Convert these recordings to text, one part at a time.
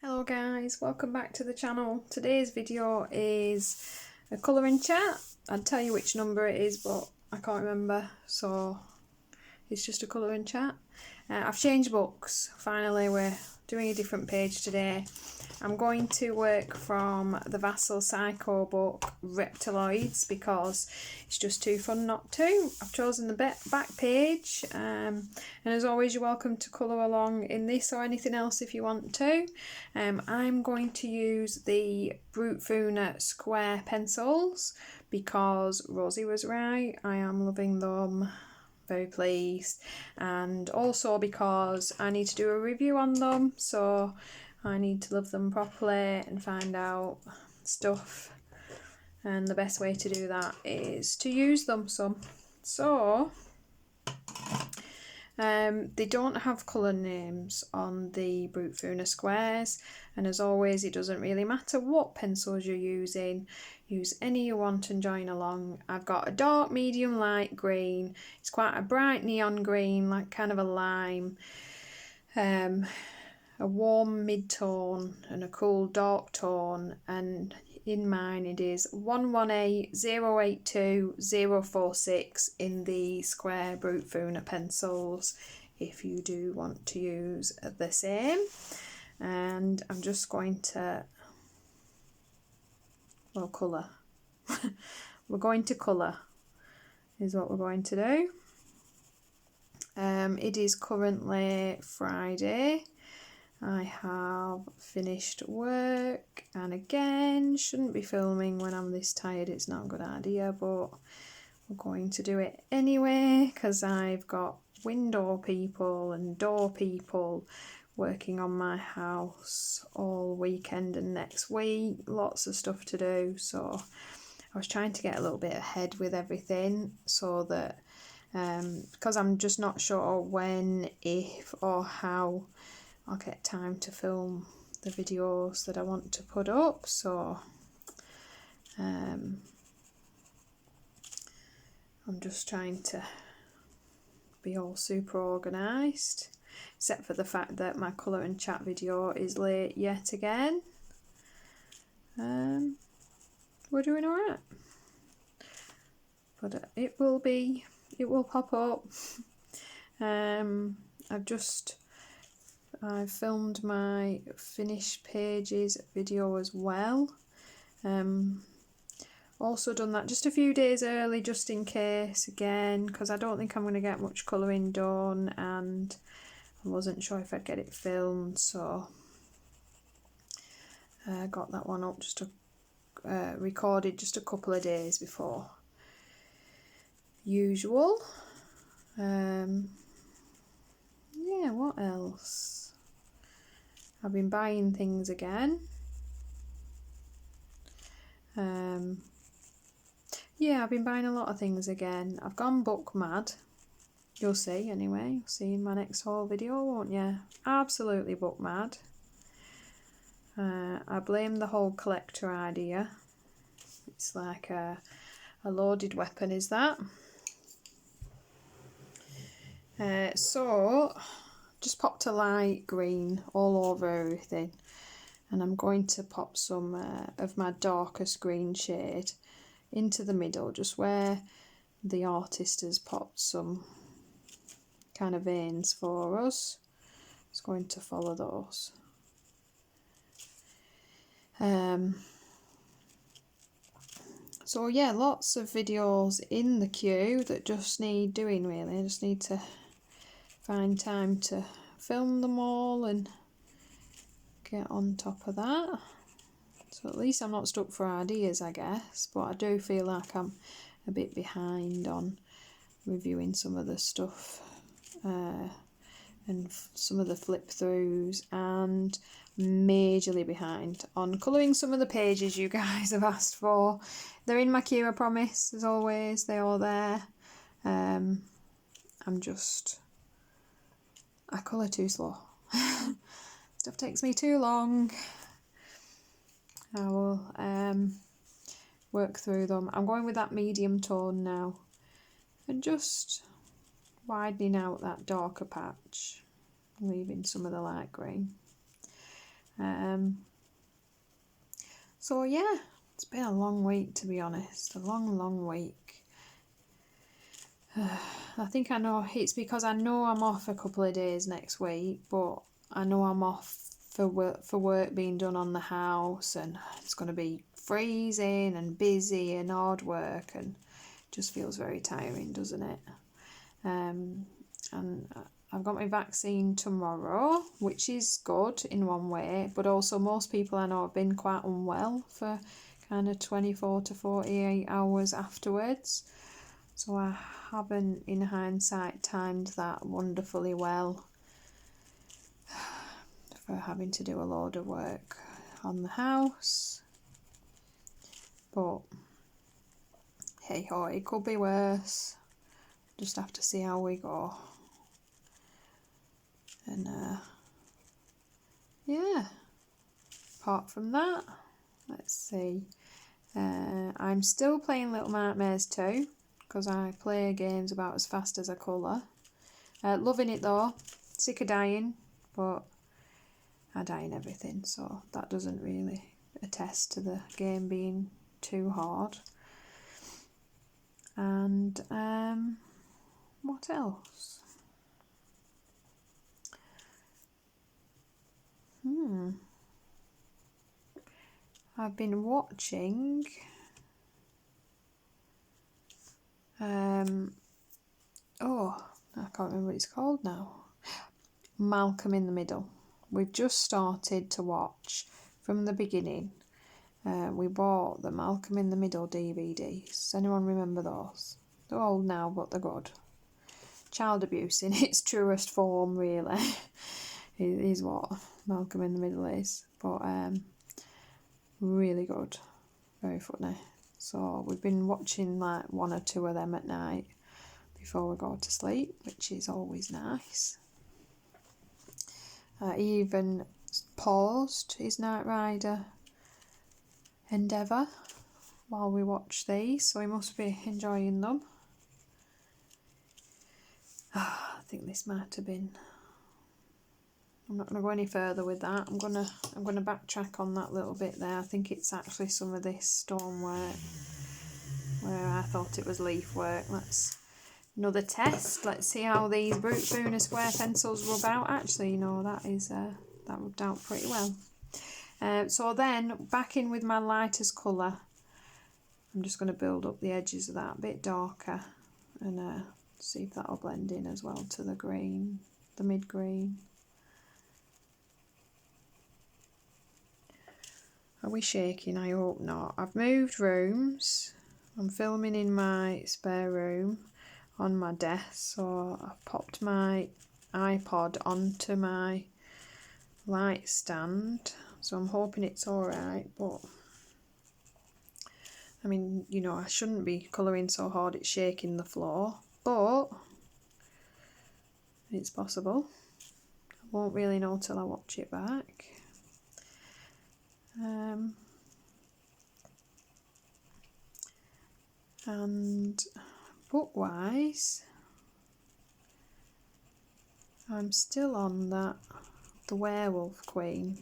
Hello guys, welcome back to the channel. Today's video is a colouring chat. I'd tell you which number it is, but I can't remember, so it's just a colouring chat. I've changed books. Finally, we're doing a different page today. I'm going to work from the Vasyl Saiko book Reptiloids because it's just too fun not to. I've chosen the back page, and as always you're welcome to colour along in this or anything else if you want to. I'm going to use the brutfuner square pencils because Rosie was right. I am loving them. Very pleased, and also because I need to do a review on them, so I need to love them properly and find out stuff, and the best way to do that is to use them some. So they don't have colour names on the brutfuner squares, and as always it doesn't really matter what pencils you're using. Use any you want and join along. I've got a dark, medium, light green. It's quite a bright neon green, like kind of a lime, a warm mid-tone and a cool dark tone, and in mine it is 118082 in the square brutfuner pencils if you do want to use the same. And I'm just going to colour. We're going to colour is what we're going to do. It is currently Friday. I have finished work, and again, shouldn't be filming when I'm this tired, it's not a good idea, but we're going to do it anyway because I've got window people and door people working on my house all weekend and next week. Lots of stuff to do, so I was trying to get a little bit ahead with everything so that because I'm just not sure when, if or how I'll get time to film the videos that I want to put up, so I'm just trying to be all super organised, except for the fact that my colour and chat video is late yet again. We're doing alright, but it will pop up. I've filmed my finished pages video as well. Also done that just a few days early just in case, again, because I don't think I'm going to get much colouring done and I wasn't sure if I'd get it filmed, so I got that one up recorded just a couple of days before usual. Yeah, what else? I've been buying things again. Yeah, I've been buying a lot of things again. I've gone book mad. You'll see anyway. You'll see in my next haul video, won't you? Absolutely book mad. I blame the whole collector idea. It's like a loaded weapon, is that? So just popped a light green all over everything, and I'm going to pop some of my darkest green shade into the middle, just where the artist has popped some kind of veins for us. It's going to follow those. So yeah, lots of videos in the queue that just need doing really. I just need to find time to film them all and get on top of that. So at least I'm not stuck for ideas, I guess, but I do feel like I'm a bit behind on reviewing some of the stuff and some of the flip throughs, and majorly behind on colouring some of the pages you guys have asked for. They're in my queue, I promise, as always, they're all there. I colour too slow. Stuff takes me too long. I will work through them. I'm going with that medium tone now and just widening out that darker patch, leaving some of the light green. So yeah, it's been a long week, to be honest, a long week. I think I know it's because I know I'm off a couple of days next week, but I know I'm off for work being done on the house, and it's going to be freezing and busy and hard work, and just feels very tiring, doesn't it? And I've got my vaccine tomorrow, which is good in one way, but also most people I know have been quite unwell for kind of 24 to 48 hours afterwards. So I haven't, in hindsight, timed that wonderfully well for having to do a load of work on the house. But hey ho, it could be worse. Just have to see how we go. And yeah, apart from that, let's see. I'm still playing Little Nightmares 2 because I play games about as fast as I colour. Loving it though, sick of dying, but I die in everything, so that doesn't really attest to the game being too hard. And what else? I've been watching I can't remember what it's called now. Malcolm in the Middle. We've just started to watch from the beginning. We bought the Malcolm in the Middle DVDs. Does anyone remember those? They're old now, but they're good. Child abuse in its truest form, really, is what Malcolm in the Middle is. But really good, very funny. So we've been watching like one or two of them at night before we go to sleep, which is always nice. He even paused his Knight Rider endeavour while we watch these, so he must be enjoying them. I think this might have been. I'm not going to go any further with that. I'm gonna backtrack on that little bit there. I think it's actually some of this stonework where I thought it was leaf work. Let's another test. Let's see how these brutfuner square pencils rub out. Actually, you know, that rubbed out pretty well. So then back in with my lightest colour. I'm just going to build up the edges of that a bit darker and see if that'll blend in as well to the green, the mid green. Are we shaking? I hope not. I've moved rooms. I'm filming in my spare room on my desk, so I've popped my iPod onto my light stand, so I'm hoping it's alright, but I mean, you know, I shouldn't be colouring so hard it's shaking the floor, but it's possible. I won't really know till I watch it back. And book-wise, I'm still on the Werewolf Queen,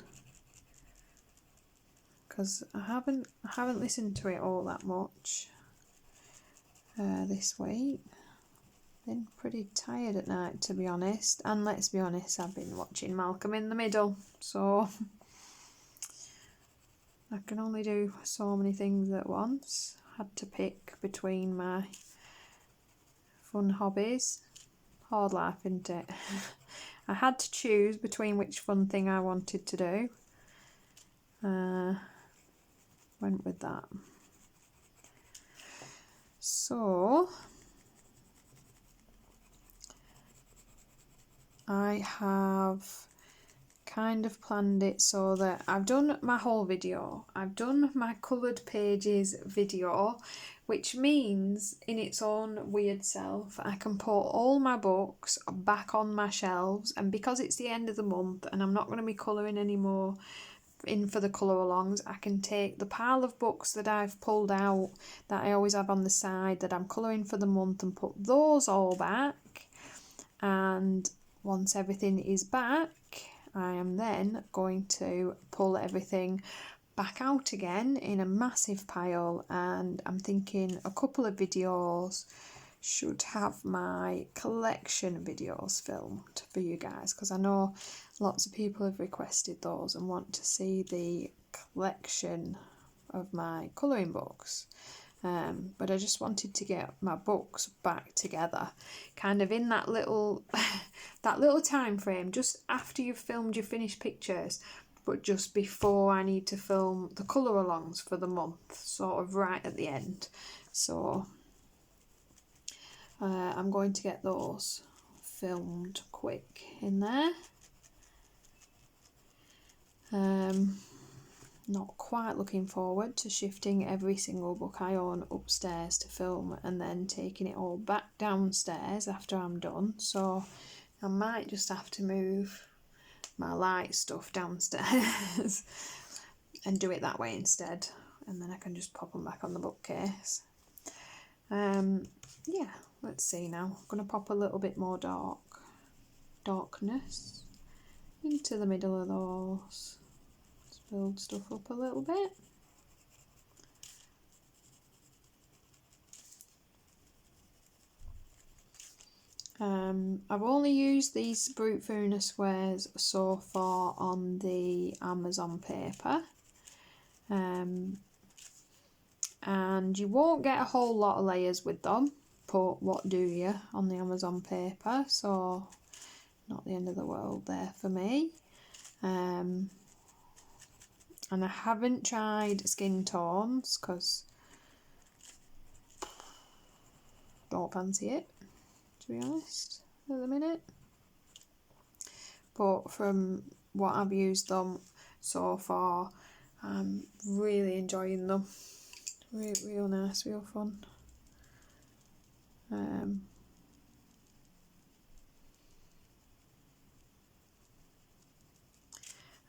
because I haven't listened to it all that much this week. Been pretty tired at night, to be honest, and let's be honest, I've been watching Malcolm in the Middle, so I can only do so many things at once. Had to pick between my fun hobbies. Hard life, isn't it? I had to choose between which fun thing I wanted to do. Went with that. So I have kind of planned it so that I've done my whole video. I've done my coloured pages video, which means in its own weird self I can put all my books back on my shelves, and because it's the end of the month and I'm not going to be colouring anymore in for the colour alongs, I can take the pile of books that I've pulled out that I always have on the side that I'm colouring for the month and put those all back, and once everything is back I am then going to pull everything back out again in a massive pile, and I'm thinking a couple of videos should have my collection videos filmed for you guys, because I know lots of people have requested those and want to see the collection of my colouring books. But I just wanted to get my books back together, kind of in that little that little time frame, just after you've filmed your finished pictures, but just before I need to film the colour alongs for the month, sort of right at the end. So I'm going to get those filmed quick in there. Not quite looking forward to shifting every single book I own upstairs to film and then taking it all back downstairs after I'm done. So I might just have to move my light stuff downstairs and do it that way instead, and then I can just pop them back on the bookcase. Yeah, let's see now. I'm going to pop a little bit more darkness into the middle of those. Let's build stuff up a little bit. I've only used these brutfuner squares so far on the Amazon paper, and you won't get a whole lot of layers with them, but what do you on the Amazon paper, so not the end of the world there for me. And I haven't tried skin tones because don't fancy it, to be honest, at the minute. But from what I've used them so far, I'm really enjoying them. Real nice, real fun.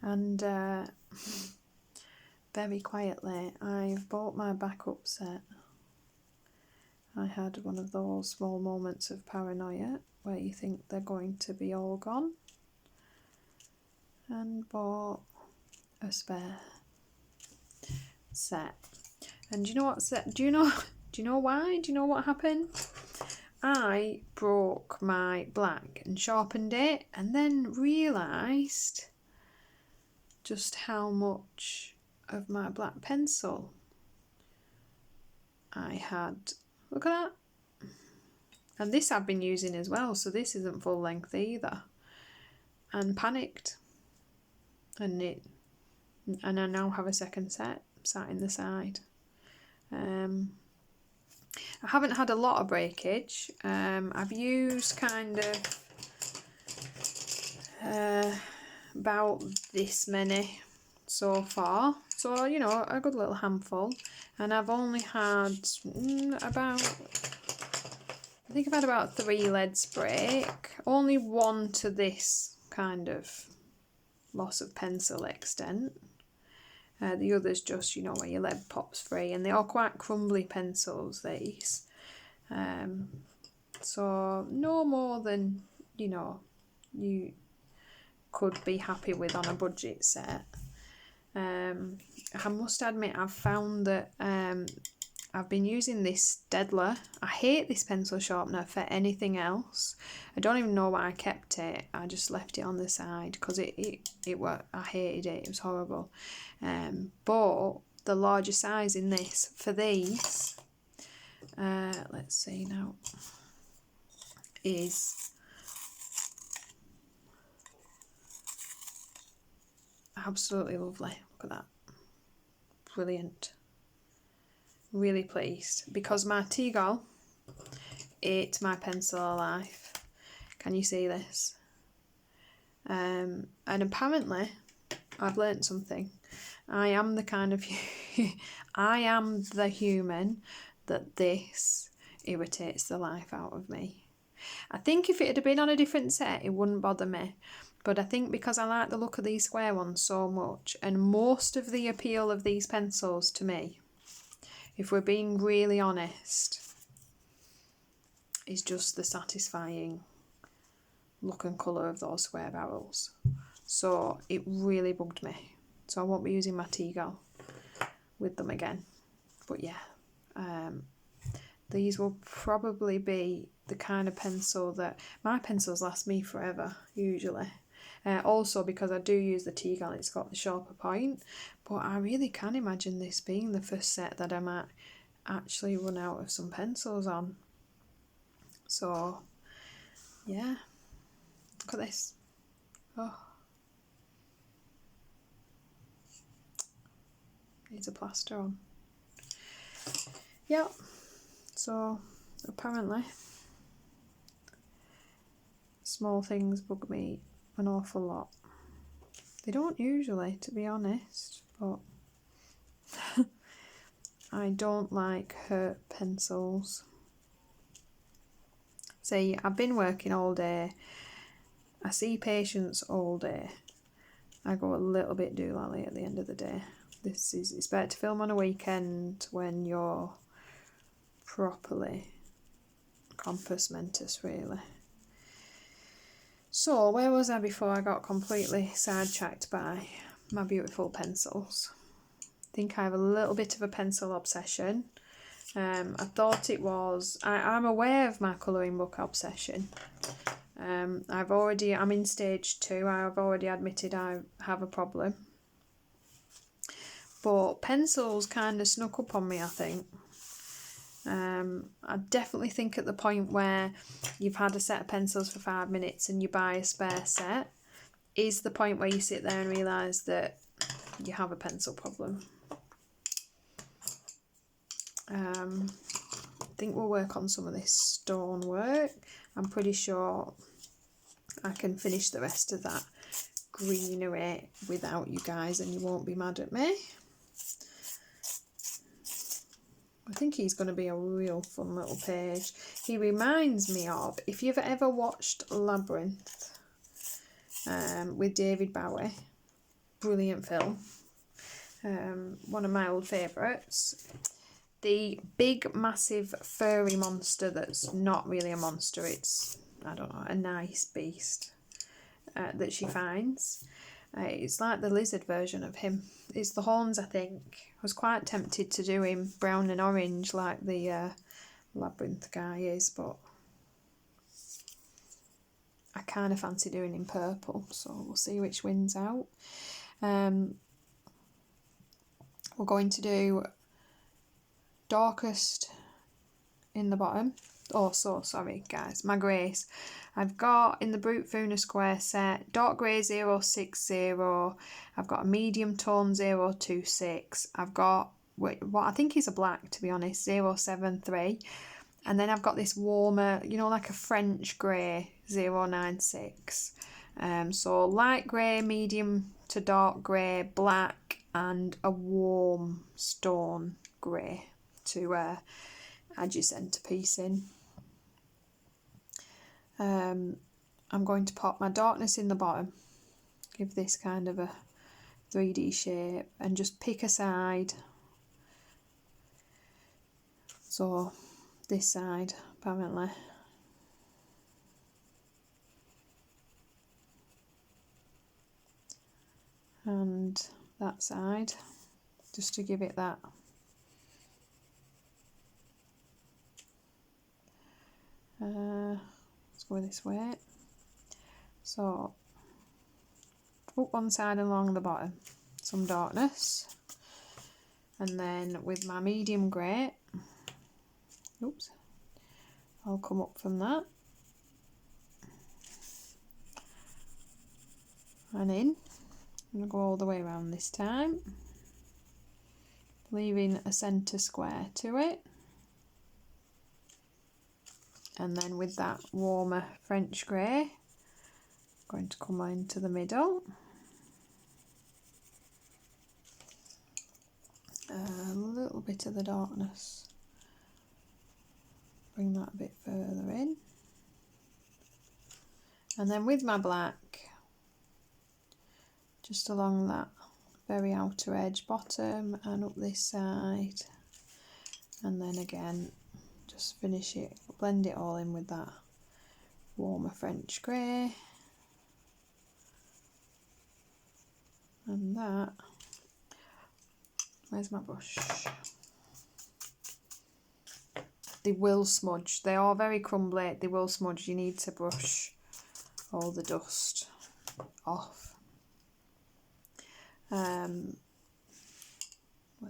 And very quietly, I've bought my backup set. I had one of those small moments of paranoia where you think they're going to be all gone, and bought a spare set. And do you know what set? Do you know why? Do you know what happened? I broke my black and sharpened it, and then realised just how much of my black pencil I had. Look at that. And this I've been using as well, so this isn't full length either. And panicked. And I now have a second set sat in the side. I haven't had a lot of breakage. I've used kind of about this many so far, so you know, a good little handful. And I've only had I think I've had about 3 leads break, only one to this kind of loss of pencil extent. The others just, you know, where your lead pops free, and they are quite crumbly pencils, these. So no more than, you know, you could be happy with on a budget set. I must admit, I've found that I've been using this Deadler. I hate this pencil sharpener for anything else. I don't even know why I kept it. I just left it on the side because it worked. I hated it. It was horrible. But the larger size in this, for these, let's see now, is absolutely lovely. Look at that. Brilliant. Really pleased, because my T-Gol ate my pencil alive. Can you see this? And apparently I've learnt something. I am the kind of I am the human that this irritates the life out of me. I think if it had been on a different set, it wouldn't bother me. But I think because I like the look of these square ones so much, and most of the appeal of these pencils to me, if we're being really honest, is just the satisfying look and colour of those square barrels. so it really bugged me. So I won't be using my T-Gal with them again. But yeah, these will probably be the kind of pencil that my pencils last me forever usually. Also because I do use the T-Gal, it's got the sharper point, but I really can imagine this being the first set that I might actually run out of some pencils on. So yeah, look at this. Oh, needs a plaster on. Yep, so apparently small things bug me an awful lot. They don't usually, to be honest, but I don't like hurt pencils. See, I've been working all day, I see patients all day, I go a little bit doolally at the end of the day. It's better to film on a weekend when you're properly compos mentis, really. So where was I before I got completely sidetracked by my beautiful pencils? I think I have a little bit of a pencil obsession. I thought it was, I'm aware of my colouring book obsession. I'm in stage 2, I've already admitted I have a problem. But pencils kind of snuck up on me, I think. I definitely think at the point where you've had a set of pencils for 5 minutes and you buy a spare set is the point where you sit there and realise that you have a pencil problem. I think we'll work on some of this stone work. I'm pretty sure I can finish the rest of that greenery without you guys and you won't be mad at me. I think he's going to be a real fun little page. He reminds me of, if you've ever watched Labyrinth with David Bowie, brilliant film, one of my old favourites. The big massive furry monster that's not really a monster, it's, I don't know, a nice beast that she finds. It's like the lizard version of him. It's the horns, I think. I was quite tempted to do him brown and orange like the Labyrinth guy is, but I kind of fancy doing him purple, so we'll see which wins out. We're going to do darkest in the bottom. Oh, so sorry guys, my greys. I've got in the brutfuner square set dark grey 060, I've got a medium tone 026, I've got what I think is a black, to be honest, 073, and then I've got this warmer, you know, like a French grey 096. So light grey, medium to dark grey, black, and a warm stone grey to add your centrepiece in. I'm going to pop my darkness in the bottom, give this kind of a 3D shape, and just pick a side. So this side, apparently. And that side, just to give it that let's go this way. So up one side and along the bottom, some darkness, and then with my medium grey, oops, I'll come up from that and in. I'm going to go all the way around this time, leaving a centre square to it. And then with that warmer French grey, I'm going to come into the middle. A little bit of the darkness. Bring that a bit further in. And then with my black, just along that very outer edge, bottom, and up this side. And then again, just finish it, blend it all in with that warmer French grey. And that, where's my brush? They will smudge. They are very crumbly. They will smudge. You need to brush all the dust off. Let's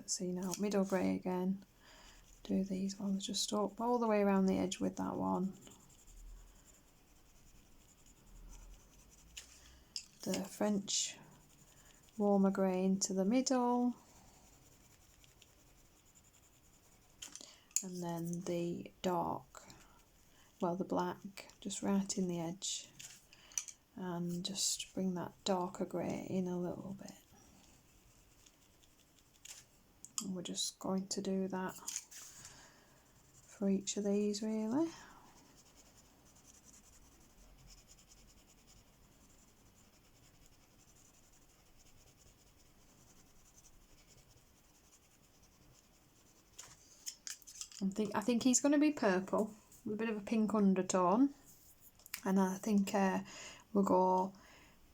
see now. Middle grey again. Do these ones just up all the way around the edge with that one. The French warmer grey into the middle. And then the dark, well, the black, just right in the edge. And just bring that darker grey in a little bit. And we're just going to do that for each of these, really. I think he's going to be purple with a bit of a pink undertone, and I think we'll go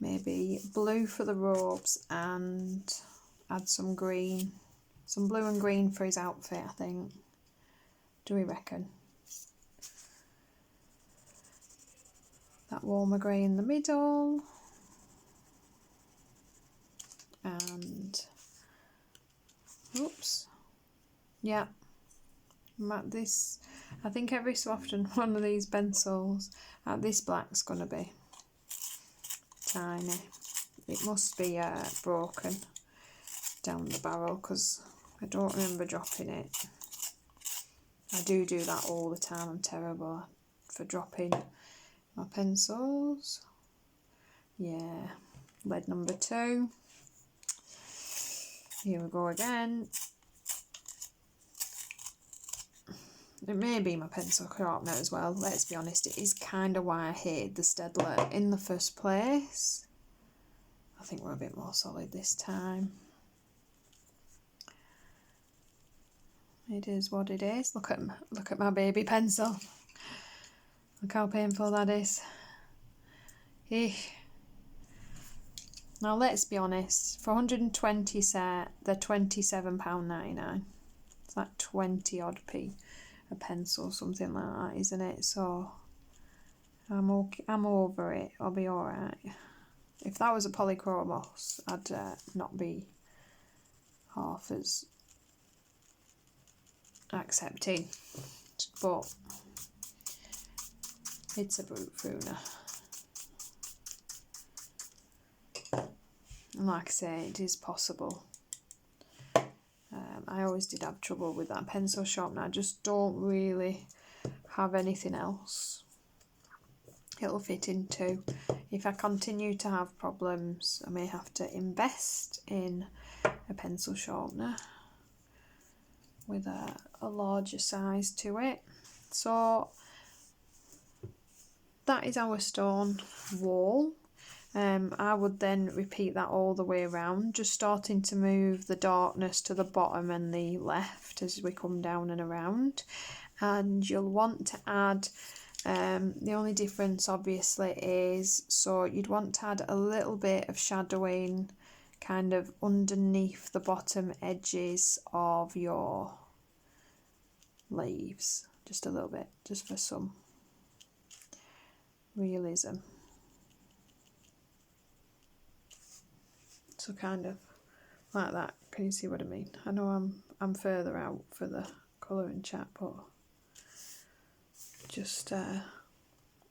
maybe blue for the robes and add some green, some blue and green for his outfit, I think. Do we reckon? That warmer grey in the middle, and oops, yeah. This, I think every so often one of these pencils, this black's going to be tiny. It must be broken down the barrel because I don't remember dropping it. I do that all the time. I'm terrible for dropping my pencils. Yeah, lead number 2. Here we go again. It may be my pencil sharpener as well, let's be honest. It is kind of why I hated the Staedtler in the first place. I think we're a bit more solid this time. It is what it is. Look at my baby pencil. Look how painful that is. Eesh. Now let's be honest, for 120 set, they're £27.99. It's like 20 odd p a pencil, something like that, isn't it? So I'm okay, I'm over it. I'll be all right. If that was a polychromos, I'd not be half as accepting, but it's a brutfuner. And like I say, it is possible. I always did have trouble with that pencil sharpener. I just don't really have anything else it'll fit into. If I continue to have problems, I may have to invest in a pencil sharpener with a larger size to it. So that is our stone wall. I would then repeat that all the way around, just starting to move the darkness to the bottom and the left as we come down and around. And you'll want to add, the only difference obviously is, so you'd want to add a little bit of shadowing kind of underneath the bottom edges of your leaves, just a little bit, just for some realism. So kind of like that. Can you see what I mean? I know I'm further out for the colouring chat, but just add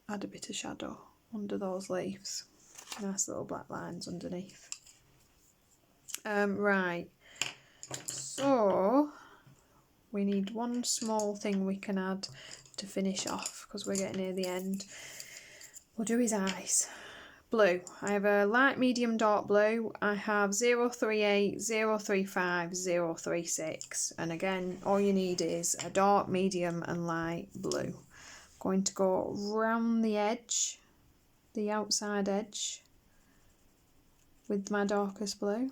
a bit of shadow under those leaves. Nice little black lines underneath. Right, so we need one small thing we can add to finish off because we're getting near the end. We'll do his eyes. Blue. I have a light, medium, dark blue. I have 038, 035, 036. And again, all you need is a dark, medium and light blue. I'm going to go round the edge, the outside edge, with my darkest blue.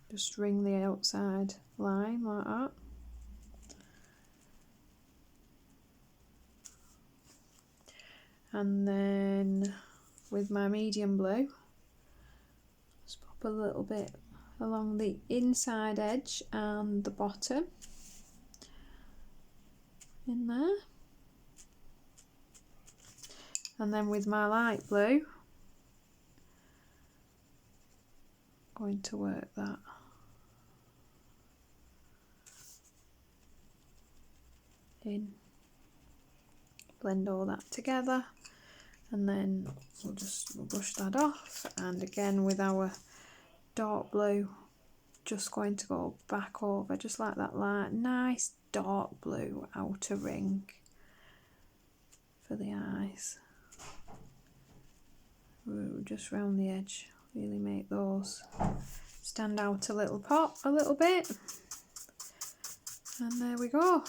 Just ring the outside line like that. And then with my medium blue. Just pop a little bit along the inside edge and the bottom in there. And then with my light blue, I'm going to work that in, blend all that together, and then we'll just brush that off. And again with our dark blue, just going to go back over just like that, light nice dark blue outer ring for the eyes. Ooh, just round the edge, really make those stand out a little bit. And there we go.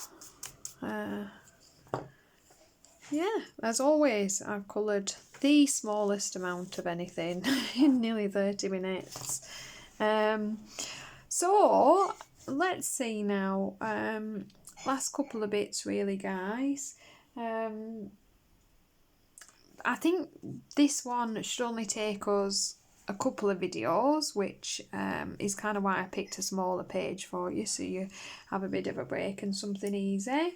Yeah, as always, I've coloured the smallest amount of anything in nearly 30 minutes. So let's see now, last couple of bits really, guys. I think this one should only take us a couple of videos, which is kind of why I picked a smaller page for you, so you have a bit of a break and something easy.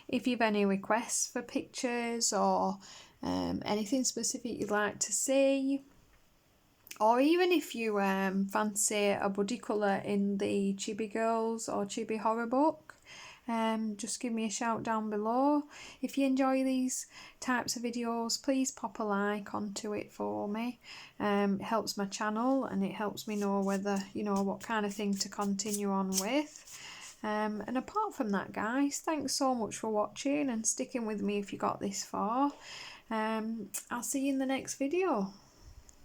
If you've any requests for pictures or anything specific you'd like to see, or even if you fancy a buddy colour in the Chibi Girls or Chibi Horror book, just give me a shout down below. If you enjoy these types of videos, please pop a like onto it for me. It helps my channel and it helps me know whether, you know, what kind of thing to continue on with. And apart from that, guys, thanks so much for watching and sticking with me if you got this far. I'll see you in the next video.